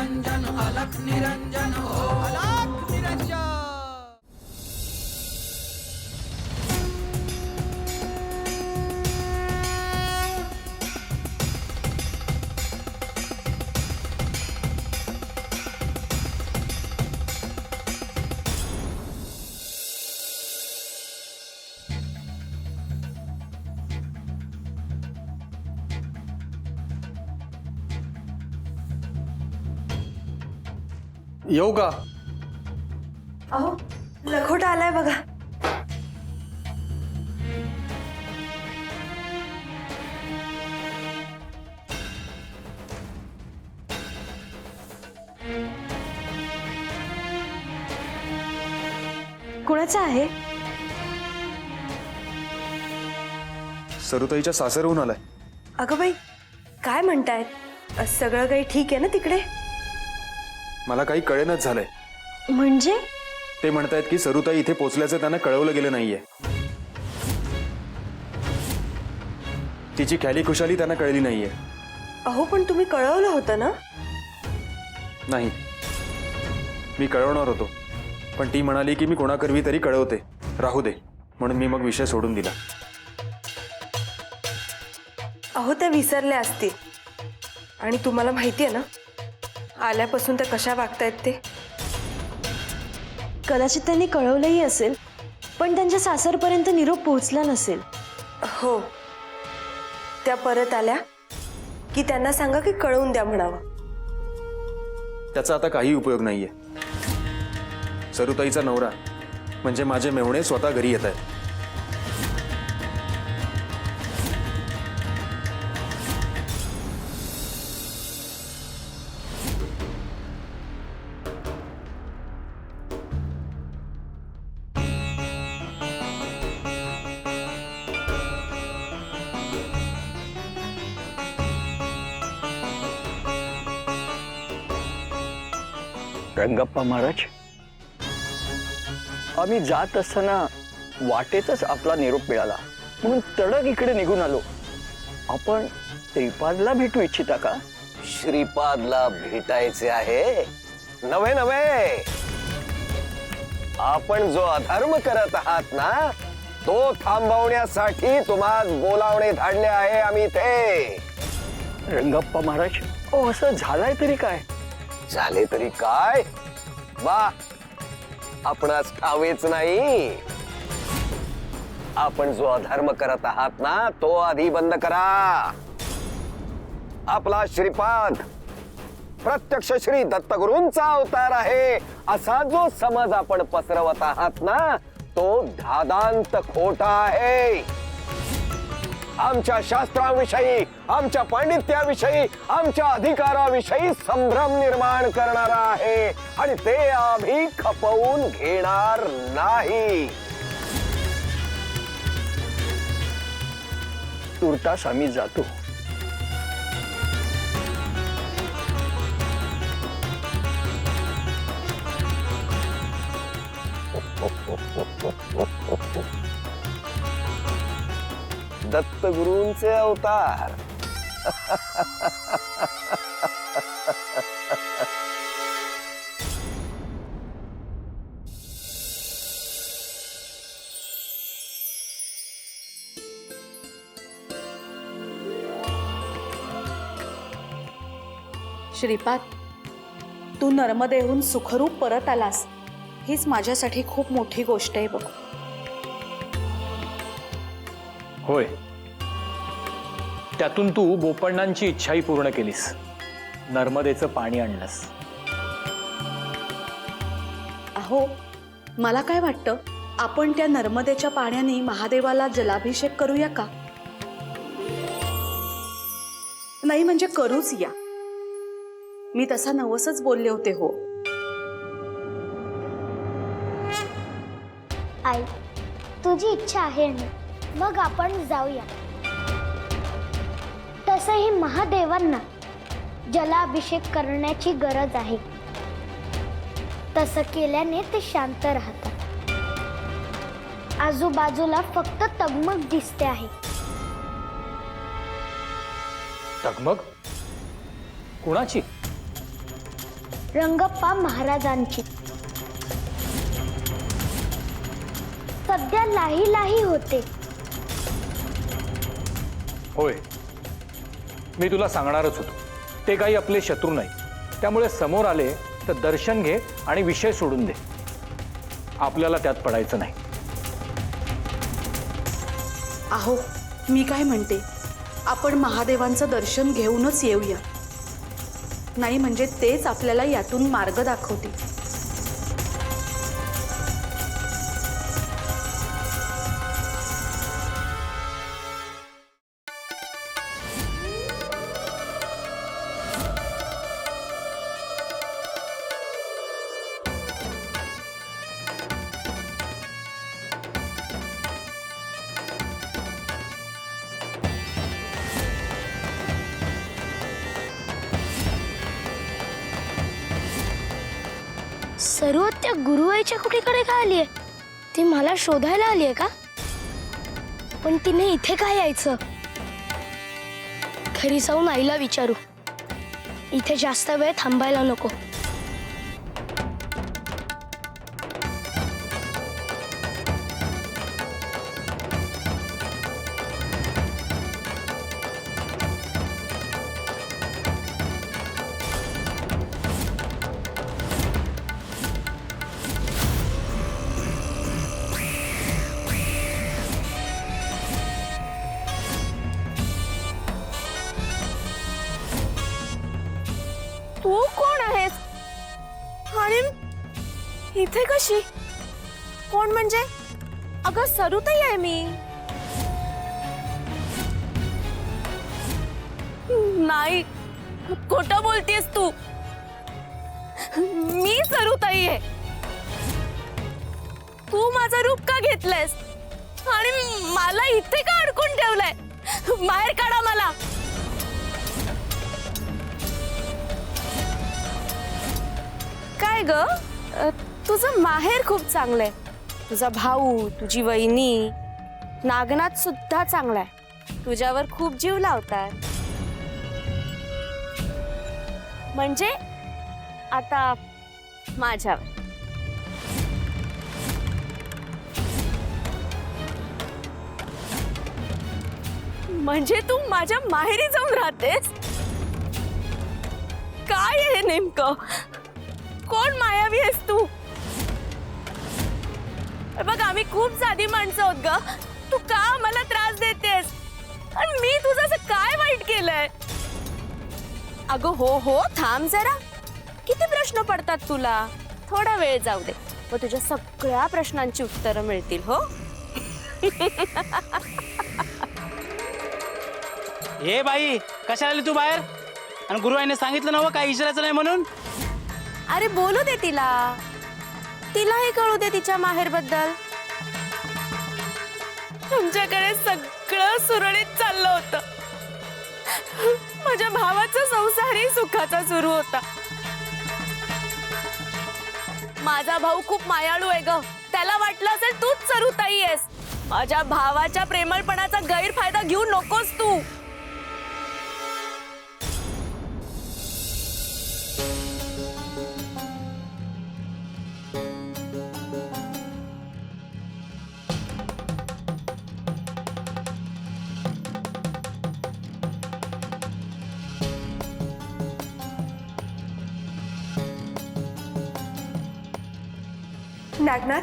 निरंजन अलख निरंजन हो अलख निरंजन। येऊ का? अहो लखोटा आलाय बघा. कुणाचा आहे? सरुताईच्या सासरहून आलाय. अगं बाई काय म्हणतायत? सगळं काही ठीक आहे ना तिकडे? मला काही कळेनच झालंय. म्हणजे ते म्हणतायत की सरुताई इथे पोचल्याचं त्यांना कळवलं गेलं नाहीये. तिची ख्याली खुशाली त्यांना कळली नाहीये. अहो पण तुम्ही कळवलं होतं ना? नाही, मी कळवणार होतो पण ती म्हणाली की मी कोणाकरवी तरी कळवते, राहू दे, म्हणून मी मग विषय सोडून दिला. अहो त्या विसरल्या असतील. आणि तुम्हाला माहिती आहे ना आल्यापासून त्या कशा वागतायत ते. कदाचित त्यांनी कळवलंही असेल पण त्यांच्या सासरपर्यंत निरोप पोहोचला नसेल. हो त्या परत आल्या की त्यांना सांगा की कळवून द्या म्हणावं. त्याचा आता काही उपयोग नाहीये. सरुताईचा नवरा म्हणजे माझे मेहुणे स्वतः घरी येत आहेत. रंगप्पा महाराज, आम्ही जात असताना वाटेतच आपला निरोप मिळाला म्हणून तडक इकडे निघून आलो. आपण श्रीपादला भेटू इच्छिता का? श्रीपादला भेटायचे आहे? नव्हे नव्हे, आपण जो अधर्म करत आहात ना तो थांबवण्यासाठी तुम्हाला बोलावणे धाडले आहे आम्ही इथे. रंगप्पा महाराज, ओ असं झालंय तरी काय? झाले तरी काय? वा, आपणास ठावेच नाही. आपण जो अधर्म करत आहात ना तो आधी बंद करा. आपला श्रीपाद प्रत्यक्ष श्री दत्तगुरूंचा अवतार आहे असा जो समज आपण पसरवत आहात ना तो धादांत खोटा आहे. आमच्या शास्त्राविषयी, आमच्या पांडित्याविषयी, आमच्या अधिकाराविषयी संभ्रम निर्माण करणारा आहे आणि ते आम्ही खपवून घेणार नाही. तुर्तास आम्ही जातो. दत्तगुरूंचे अवतार. श्रीपाद, तू नर्मदेहून सुखरूप परत आलास हीच माझ्यासाठी खूप मोठी गोष्ट आहे बघ. होय, त्यातून तू बोपण्णांची इच्छाही पूर्ण केलीस. नर्मदेचं पाणी आणलंस. अहो मला काय वाटतं, आपण त्या नर्मदेच्या पाण्याने महादेवाला जलाभिषेक करूया का? नाही म्हणजे करूच या. मी तसा नवसच बोलले होते. हो आई, तुझी इच्छा आहे ना, मग आपण जाऊया. तसंही महादेवांना जलाभिषेक करण्याची गरज आहे. तसं केल्याने ते शांत राहतात. आजूबाजूला फक्त तगमग दिसते आहे. तगमग? कुणाची? रंगप्पा महाराजांची. सध्या लाही लाही होते. होय, मी तुला सांगणारच होतो. ते काही आपले शत्रू नाही, त्यामुळे समोर आले तर दर्शन घे आणि विषय सोडून दे. आपल्याला त्यात पडायचं नाही. अहो, मी काय म्हणते, आपण महादेवांचं दर्शन घेऊनच येऊया. नाही म्हणजे तेच आपल्याला यातून मार्ग दाखवतील. सर्व त्या गुरुआईच्या कुठेकडे का आलीये? ती मला शोधायला आलीये का? पण तिने इथे काय यायचं? घरी जाऊन आईला विचारू. इथे जास्त वेळ थांबायला नको. तू कोण आहेस आणि इथे कशी? कोण म्हणजे? अगं सरुताई आहे मी. नाही, खोटं बोलतेस तू. मी सरुताई आहे. तू माझं रूप का घेतलंयस आणि मला इथे का अडकून ठेवलंय? बाहेर काढा मला. काय ग, तुझं माहेर खूप चांगलंय. तुझा भाऊ, तुझी वहिनी, नागनाथ सुद्धा चांगलाय. तुझ्यावर खूप जीव लावतात. म्हणजे आता माझ्यावर. म्हणजे तू माझ्या माहेरी जाऊन राहतेस? काय आहे नेमकं? कोण मायावी आहेस तू? बघ, आम्ही खूप साधी माणसं आहोत ग. तू का मला त्रास देतेस? आणि मी तुझं असं काय वाईट केलंय? अगं हो, थांब जरा. किती प्रश्न पडतात तुला? थोडा वेळ जाऊ दे, मग तुझ्या सगळ्या प्रश्नांची उत्तरं मिळतील. हो. हे बाई, कशाला आली तू बाहेर? आणि गुरुआईने सांगितलं नव्हतं काय इशाराचं नाही म्हणून? अरे बोलू दे तिला. तिलाही कळू दे तिच्या माहेरबद्दल. तुमच्याकडे सगळं सुरळीत चाललं होतं. माझ्या भावाचा संसारही सुखाचा सुरू होता. माझा भाऊ खूप मायाळू आहे ग. त्याला वाटलं असेल तूच सरुताई आहेस. माझ्या भावाच्या प्रेमळपणाचा गैरफायदा घेऊ नकोस तू. नागनाथ,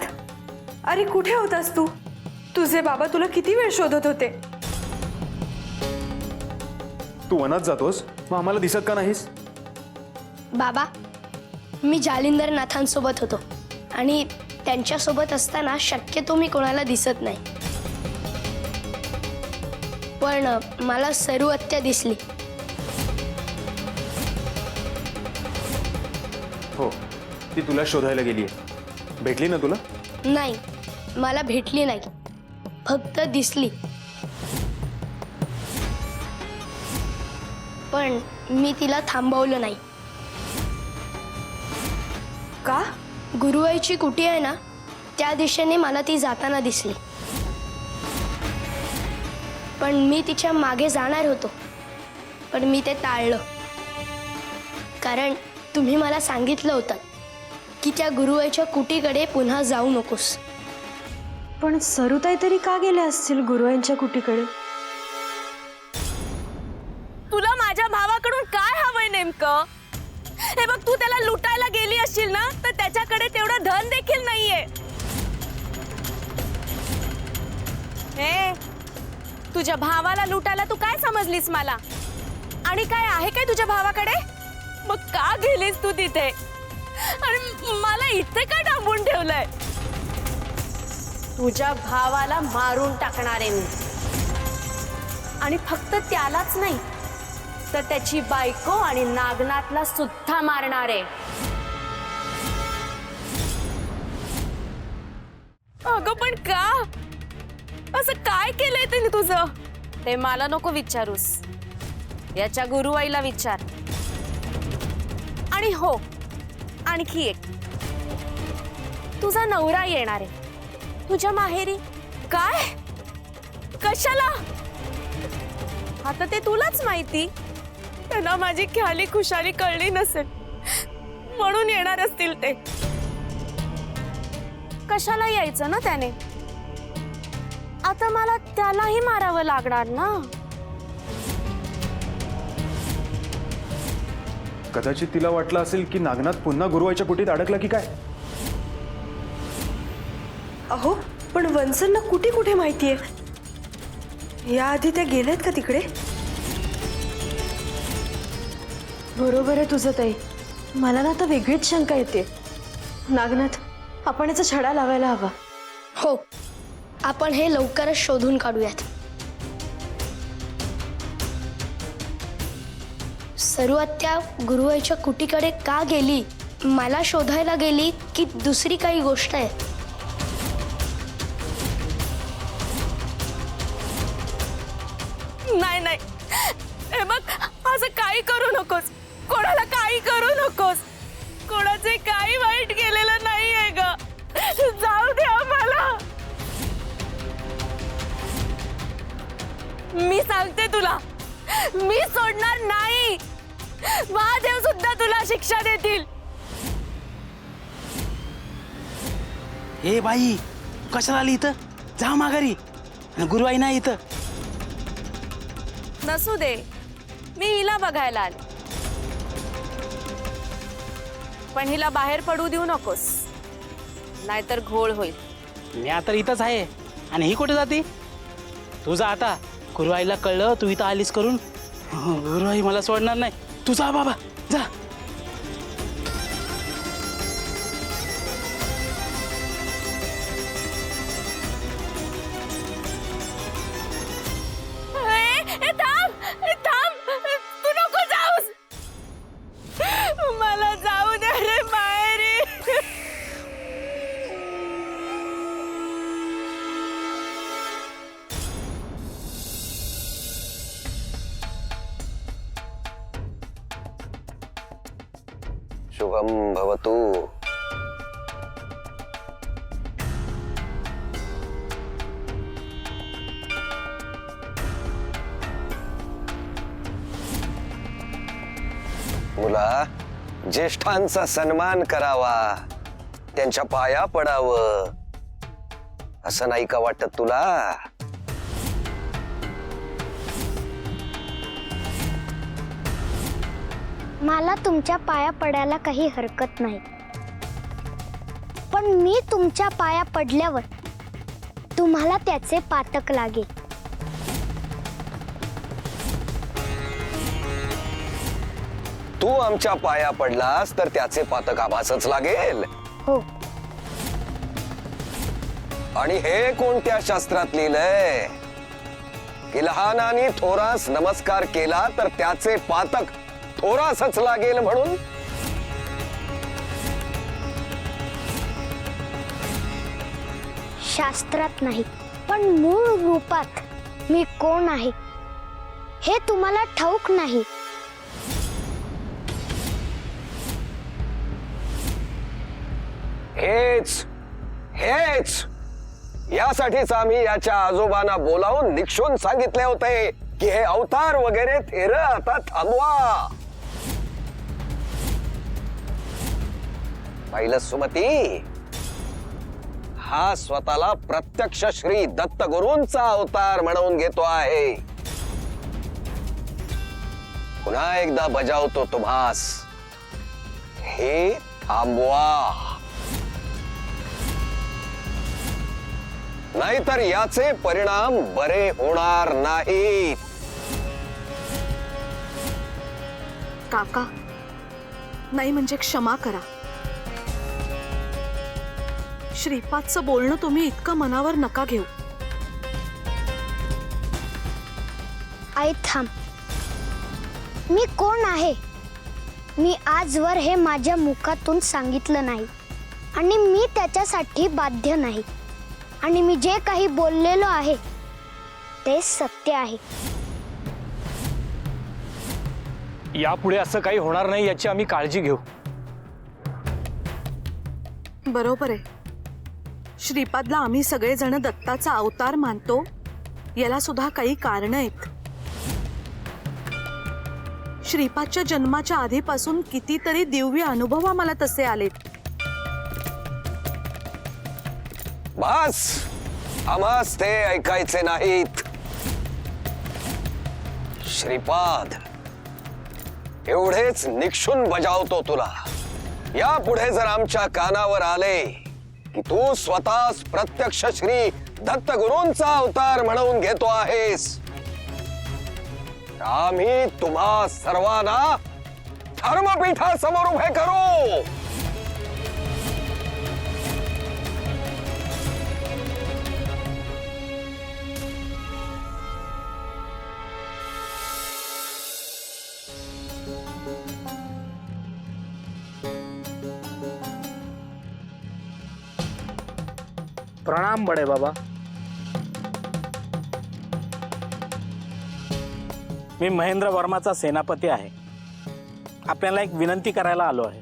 अरे कुठे होतास तू? तुझे बाबा तुला किती वेळ शोधत होते. तू वनात जातोस, मग आम्हाला दिसत का नाहीस? बाबा, मी जालिंदर नाथांसोबत होतो आणि त्यांच्यासोबत असताना शक्यतो मी कोणाला दिसत नाही. पण मला सरू आत्या दिसली. हो, ती तुला शोधायला गेलीये. भेटली ना तुला? नाही, मला भेटली नाही, फक्त दिसली. पण मी तिला थांबवलं नाही. का? गुरुआईची कुटी आहे ना, त्या दिशेने मला ती जाताना दिसली. पण मी तिच्या मागे जाणार होतो, पण मी ते टाळलं. कारण तुम्ही मला सांगितलं होतं की त्या गुरुआईच्या कुटीकडे पुन्हा जाऊ नकोस. पण सरुताई तरी का गेल्या असतील गुरुवांच्या कुटीकडे? तुला माझ्या भावाकडून काय हवंय नेमकं? हे बघ, तू त्याला लुटायला गेली असशील ना, तर त्याच्याकडे तेवढं धन देखील नाहीये. हे तुझ्या भावाला लुटायला तू काय समजलीस मला? आणि काय आहे काय तुझ्या भावाकडे? मग का गेलीस तू तिथे? आणि मला इथे का डांबून ठेवलंय? तुझ्या भावाला मारून टाकणार आहे मी. आणि फक्त त्यालाच नाही, तर त्याची बायको आणि नागनाथला सुद्धा मारणार आहे. अगं पण का? असं काय केलंय त्याने तुझं? ते मला नको विचारूस, याच्या गुरुआईला विचार. आणि हो, आणखी एक, तुझा नवरा येणार आहे तुझ्या माहेरी. काय? कशाला? आता ते तुलाच माहिती. त्यांना माझी ख्याली खुशाली कळली नसेल म्हणून येणार असतील ते. कशाला यायचं ना त्याने? आता मला त्यालाही मारावं लागणार ना. कदाचित तिला वाटलं असेल की नागनाथ पुन्हा गुरुवाईच्या कुटीत अडकला की काय. अहो, पण वंसनला कुठे कुठे माहितीये? याआधी त्या गेल्यात का तिकडे? बरोबर आहे तुझं ताई. मला ना आता वेगळीच शंका येते. नागनाथ, आपण याचा छडा लावायला हवा. हो, आपण हे लवकरच शोधून काढूयात. सरुआत्या गुरुआईच्या कुटीकडे का गेली? मला शोधायला गेली की दुसरी काही गोष्ट आहे? नाही नाही, हे बघ, असं काही करू नकोस. कोणाला काही करू नकोस. कोणाचे काही वाईट केलेलं नाहीये ग. जाऊ दे आम्हाला. मी सांगते तुला, मी सोडणार नाही. महादेव सुद्धा तुला शिक्षा देतील. हे बाई, कशाला आली इथं? जा माघारी. गुरुआई नाही इथं. नसू दे, मी हिला बघायला आले. पण हिला बाहेर पडू देऊ नकोस, नाहीतर घोळ होईल. मी आता इथंच आहे. आणि ही कुठे जाते? तू जा आता. गुरुआईला कळलं तू इथं आलीस करून, गुरुआई मला सोडणार नाही. तू जा बाबा, जा. तू नको जाऊस. मला जाऊ दे रे माहेरी. शुभम भवतु. मुला, ज्येष्ठांचा सन्मान करावा, त्यांच्या पाया पडावं, असं नाही का वाटत तुला? मला तुमच्या पाया पडायला काही हरकत नाही, पण मी तुमच्या पाया पडल्यावर तुम्हाला त्याचे पातक लागेल. तू आमच्या पाया पडलास तर त्याचे पातक आभासच लागेल. हो. आणि हे कोणत्या शास्त्रात लिहिलंय की लहानाने थोरास नमस्कार केला तर त्याचे पातक थोरासच लागेल म्हणून? शास्त्रात नाही, पण मूळ रूपात मी कोण आहे हे तुम्हाला ठाऊक नाही. हेच हेच यासाठीच आम्ही याच्या आजोबांना बोलावून निक्षून सांगितले होते की हे अवतार वगैरे थेर आता थांबवा. पाहिलं सुमती, हा स्वतःला प्रत्यक्ष श्री दत्त गुरूंचा अवतार म्हणवून घेतो आहे. पुन्हा एकदा बजावतो तुम्हास, हे थांबवा, नाहीतर याचे परिणाम बरे होणार नाहीत. काका, नाही म्हणजे क्षमा करा. श्रीपादचं बोलणं तुम्ही इतकं मनावर नका घेऊ. आई थांब. मी कोण आहे मी आजवर हे माझ्या मुखातून सांगितलं नाही आणि मी त्याच्यासाठी बाध्य नाही. आणि मी जे काही बोललेलो आहे ते सत्य आहे. यापुढे असं काही होणार नाही याची आम्ही काळजी घेऊ. बरोबर आहे. श्रीपादला आम्ही सगळेजण दत्ताचा अवतार मानतो, याला सुद्धा काही कारण आहेत. श्रीपादच्या जन्माच्या आधीपासून कितीतरी दिव्य अनुभव आम्हाला तसे आलेत. बस, आम्हास ते ऐकायचे नाहीत. श्रीपाद एवढेच निक्षून बजावतो तुला. यापुढे जर आमच्या कानावर आले की तू स्वतःच प्रत्यक्ष श्री दत्त गुरूंचा अवतार म्हणवून घेतो आहेस, आम्ही तुम्हा सर्वांना धर्मपीठासमोर उभे करू. प्रणाम बडे बाबा. मी महेंद्र वर्माचा सेनापती आहे. आपल्याला एक विनंती करायला आलो आहे.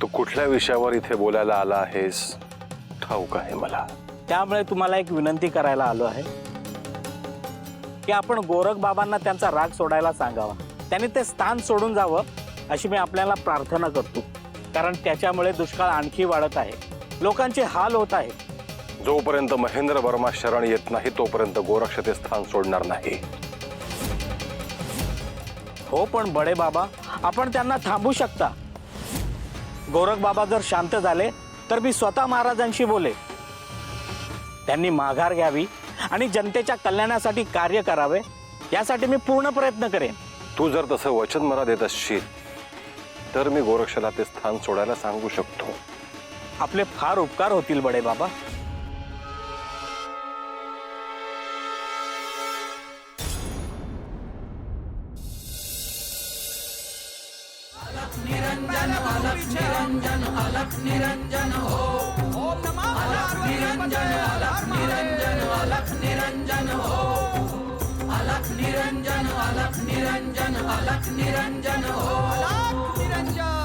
तू कुठल्या विषयावर इथे बोलायला आला आहेस ठाऊक आहे मला. त्यामुळे तुम्हाला एक विनंती करायला आलो आहे की आपण गोरख बाबांना त्यांचा राग सोडायला सांगावा. त्यांनी ते स्थान सोडून जावं अशी मी आपल्याला प्रार्थना करतो. कारण त्याच्यामुळे दुष्काळ आणखी वाढत आहे, लोकांचे हाल होत आहे. जोपर्यंत महेंद्र वर्मा शरण येत नाही तोपर्यंत गोरक्ष ते स्थान सोडणार नाही. हो, पण बडे बाबा आपण त्यांना थांबू शकता. गोरख बाबा जर शांत झाले तर मी स्वतः महाराजांशी बोले. त्यांनी माघार घ्यावी आणि जनतेच्या कल्याणासाठी कार्य करावे यासाठी मी पूर्ण प्रयत्न करेन. तू जर तसं वचन मला देत असशील तर मी गोरक्षला ते स्थान सोडायला सांगू शकतो. आपले फार उपकार होतील बडे बाबा. निरंजन अलख निरंजन अलख निरंजन हो. ओम नमः अलख निरंजन अलख निरंजन अलख निरंजन हो. अलख निरंजन अलख निरंजन अलख निरंजन हो. अलख निरंजन.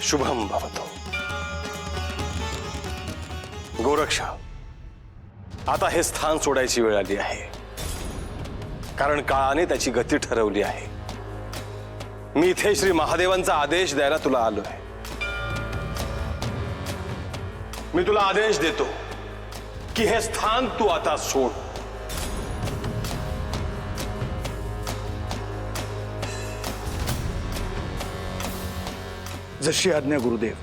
शुभम भवतो. गोरक्ष, आता हे स्थान सोडायची वेळ आली आहे, कारण काळाने त्याची गती ठरवली आहे. मी इथे श्री महादेवांचा आदेश द्यायला तुला आलोय. मी तुला आदेश देतो की हे स्थान तू आता सोड. जशी आज्ञा गुरुदेव.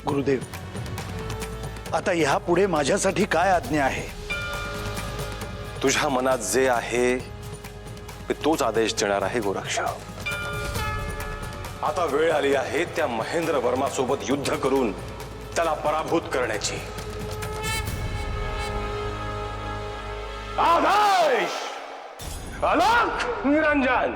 गुरुदेव, आता ह्यापुढे माझ्यासाठी काय आज्ञा आहे? तुझ्या मनात जे आहे मी तोच आदेश देणार आहे गोरक्ष. आता वेळ आली आहे त्या महेंद्र वर्मा सोबत युद्ध करून त्याला पराभूत करण्याची. आदेश! अलख निरंजन!